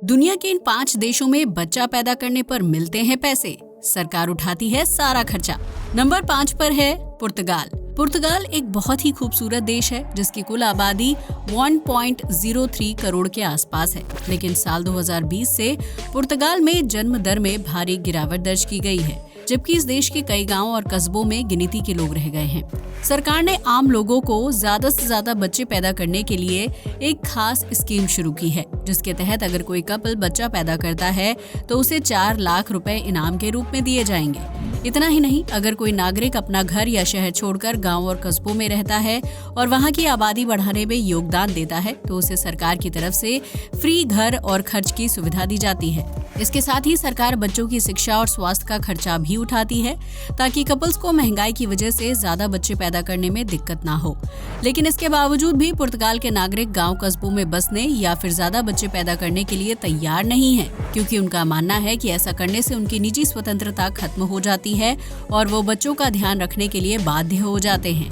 दुनिया के इन 5 देशों में बच्चा पैदा करने पर मिलते हैं पैसे, सरकार उठाती है सारा खर्चा। नंबर 5 पर है पुर्तगाल। पुर्तगाल एक बहुत ही खूबसूरत देश है जिसकी कुल आबादी 1.03 करोड़ के आसपास है, लेकिन साल 2020 से पुर्तगाल में जन्म दर में भारी गिरावट दर्ज की गई है, जबकि इस देश के कई गांव और कस्बों में गिनती के लोग रह गए हैं। सरकार ने आम लोगों को ज्यादा से ज्यादा बच्चे पैदा करने के लिए एक खास स्कीम शुरू की है, जिसके तहत अगर कोई कपल बच्चा पैदा करता है तो उसे 4 लाख रुपए इनाम के रूप में दिए जाएंगे। इतना ही नहीं, अगर कोई नागरिक अपना घर या शहर छोड़कर गांव और कस्बों में रहता है और वहां की आबादी बढ़ाने में योगदान देता है तो उसे सरकार की तरफ से फ्री घर और खर्च की सुविधा दी जाती है। इसके साथ ही सरकार बच्चों की शिक्षा और स्वास्थ्य का खर्चा भी उठाती है, ताकि कपल्स को महंगाई की वजह से ज्यादा बच्चे पैदा करने में दिक्कत ना हो। लेकिन इसके बावजूद भी पुर्तगाल के नागरिक गांव कस्बों में बसने या फिर ज्यादा बच्चे पैदा करने के लिए तैयार नहीं है, क्योंकि उनका मानना है कि ऐसा करने से उनकी निजी स्वतंत्रता खत्म हो जाती है और वो बच्चों का ध्यान रखने के लिए बाध्य हो जाते हैं।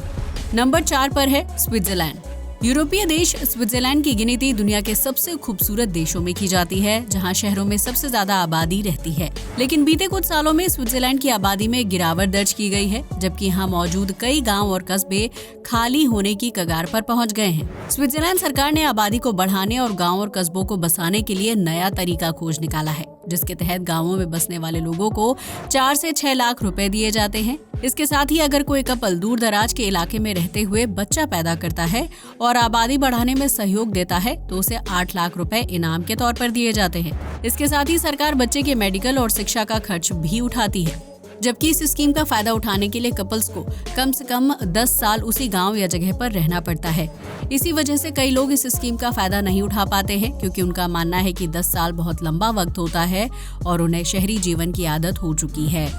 नंबर 4 पर है स्विट्जरलैंड। यूरोपीय देश स्विट्जरलैंड की गिनती दुनिया के सबसे खूबसूरत देशों में की जाती है, जहां शहरों में सबसे ज्यादा आबादी रहती है। लेकिन बीते कुछ सालों में स्विट्जरलैंड की आबादी में गिरावट दर्ज की गई है, जबकि यहाँ मौजूद कई गांव और कस्बे खाली होने की कगार पर पहुंच गए हैं। स्विट्जरलैंड सरकार ने आबादी को बढ़ाने और गाँव और कस्बों को बसाने के लिए नया तरीका खोज निकाला है, जिसके तहत गाँवों में बसने वाले लोगों को 4 से 6 लाख रुपए दिए जाते हैं। इसके साथ ही अगर कोई कपल दूर दराज के इलाके में रहते हुए बच्चा पैदा करता है और आबादी बढ़ाने में सहयोग देता है तो उसे 8 लाख रुपए इनाम के तौर पर दिए जाते हैं। इसके साथ ही सरकार बच्चे के मेडिकल और शिक्षा का खर्च भी उठाती है, जबकि इस स्कीम का फायदा उठाने के लिए कपल्स को कम से कम 10 साल उसी गांव या जगह पर रहना पड़ता है। इसी वजह से कई लोग इस स्कीम का फायदा नहीं उठा पाते हैं, क्योंकि उनका मानना है कि 10 साल बहुत लंबा वक्त होता है और उन्हें शहरी जीवन की आदत हो चुकी है।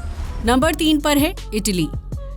नंबर 3 पर है इटली।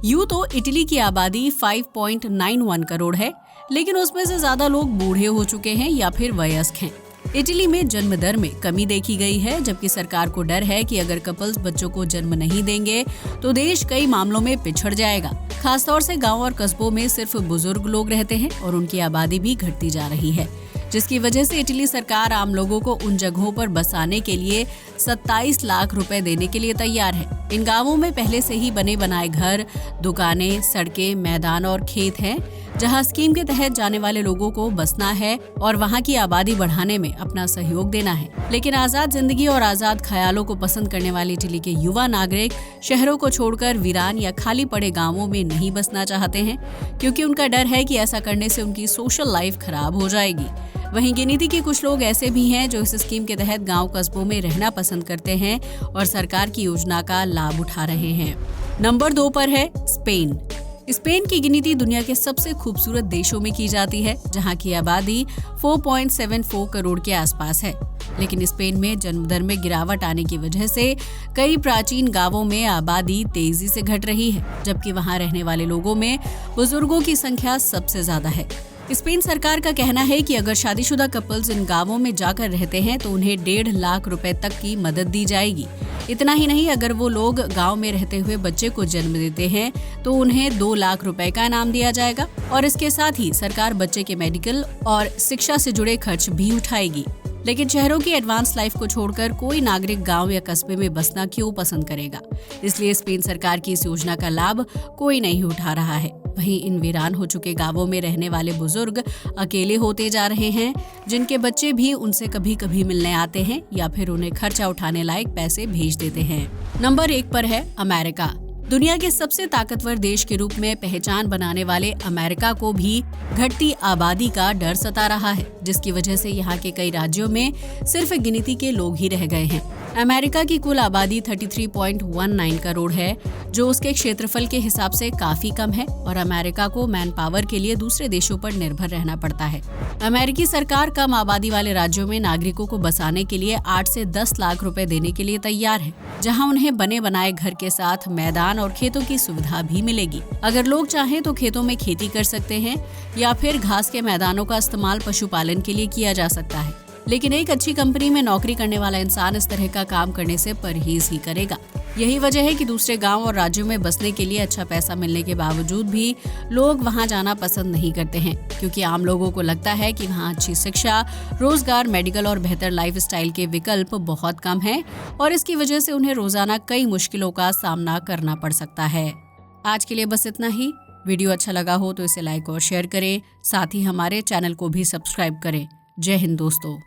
यूं तो इटली की आबादी 5.91 करोड़ है, लेकिन उसमें से ज्यादा लोग बूढ़े हो चुके हैं या फिर वयस्क हैं। इटली में जन्म दर में कमी देखी गई है, जबकि सरकार को डर है कि अगर कपल्स बच्चों को जन्म नहीं देंगे तो देश कई मामलों में पिछड़ जाएगा। खासतौर से गांव और कस्बों में सिर्फ बुजुर्ग लोग रहते हैं और उनकी आबादी भी घटती जा रही है, जिसकी वजह से इटली सरकार आम लोगों को उन जगहों पर बसाने के लिए 27 लाख रुपए देने के लिए तैयार है। इन गांवों में पहले से ही बने बनाए घर, दुकानें, सड़कें, मैदान और खेत हैं, जहां स्कीम के तहत जाने वाले लोगों को बसना है और वहां की आबादी बढ़ाने में अपना सहयोग देना है। लेकिन आजाद जिंदगी और आजाद ख्यालों को पसंद करने वाले इटली के युवा नागरिक शहरों को छोड़कर वीरान या खाली पड़े गांवों में नहीं बसना चाहते हैं, क्योंकि उनका डर है कि ऐसा करने से उनकी सोशल लाइफ खराब हो जाएगी। वहीं गिनती के कुछ लोग ऐसे भी हैं जो इस स्कीम के तहत गांव कस्बों में रहना पसंद करते हैं और सरकार की योजना का लाभ उठा रहे हैं। नंबर 2 पर है स्पेन। स्पेन की गिनती दुनिया के सबसे खूबसूरत देशों में की जाती है, जहां की आबादी 4.74 करोड़ के आसपास है। लेकिन स्पेन में जन्म दर में गिरावट आने की वजह से कई प्राचीन गांवों में आबादी तेजी से घट रही है, जबकि वहां रहने वाले लोगों में बुजुर्गों की संख्या सबसे ज्यादा है। स्पेन सरकार का कहना है कि अगर शादीशुदा कपल्स इन गांवों में जाकर रहते हैं तो उन्हें 1.5 लाख रुपए तक की मदद दी जाएगी। इतना ही नहीं, अगर वो लोग गांव में रहते हुए बच्चे को जन्म देते हैं तो उन्हें 2 लाख रुपए का इनाम दिया जाएगा और इसके साथ ही सरकार बच्चे के मेडिकल और शिक्षा से जुड़े खर्च भी उठाएगी। लेकिन शहरों की एडवांस लाइफ को छोड़कर कोई नागरिक गांव या कस्बे में बसना क्यों पसंद करेगा? इसलिए स्पेन सरकार की इस योजना का लाभ कोई नहीं उठा रहा है। वहीं इन वीरान हो चुके गांवों में रहने वाले बुजुर्ग अकेले होते जा रहे हैं, जिनके बच्चे भी उनसे कभी कभी मिलने आते हैं या फिर उन्हें खर्चा उठाने लायक पैसे भेज देते हैं। नंबर 1 पर है अमेरिका। दुनिया के सबसे ताकतवर देश के रूप में पहचान बनाने वाले अमेरिका को भी घटती आबादी का डर सता रहा है, जिसकी वजह से यहाँ के कई राज्यों में सिर्फ गिनती के लोग ही रह गए हैं। अमेरिका की कुल आबादी 33.19 करोड़ है, जो उसके क्षेत्रफल के हिसाब से काफी कम है और अमेरिका को मैन पावर के लिए दूसरे देशों पर निर्भर रहना पड़ता है। अमेरिकी सरकार कम आबादी वाले राज्यों में नागरिकों को बसाने के लिए 8 से 10 लाख रुपए देने के लिए तैयार है, जहां उन्हें बने बनाए घर के साथ मैदान और खेतों की सुविधा भी मिलेगी। अगर लोग चाहें तो खेतों में खेती कर सकते हैं या फिर घास के मैदानों का इस्तेमाल पशुपालन के लिए किया जा सकता है। लेकिन एक अच्छी कंपनी में नौकरी करने वाला इंसान इस तरह का काम करने से परहेज ही करेगा। यही वजह है कि दूसरे गांव और राज्यों में बसने के लिए अच्छा पैसा मिलने के बावजूद भी लोग वहां जाना पसंद नहीं करते हैं, क्योंकि आम लोगों को लगता है कि वहां अच्छी शिक्षा, रोजगार, मेडिकल और बेहतर लाइफस्टाइल के विकल्प बहुत कम हैं और इसकी वजह से उन्हें रोजाना कई मुश्किलों का सामना करना पड़ सकता है। आज के लिए बस इतना ही। वीडियो अच्छा लगा हो तो इसे लाइक और शेयर करें, साथ ही हमारे चैनल को भी सब्सक्राइब करें। जय हिंद दोस्तों।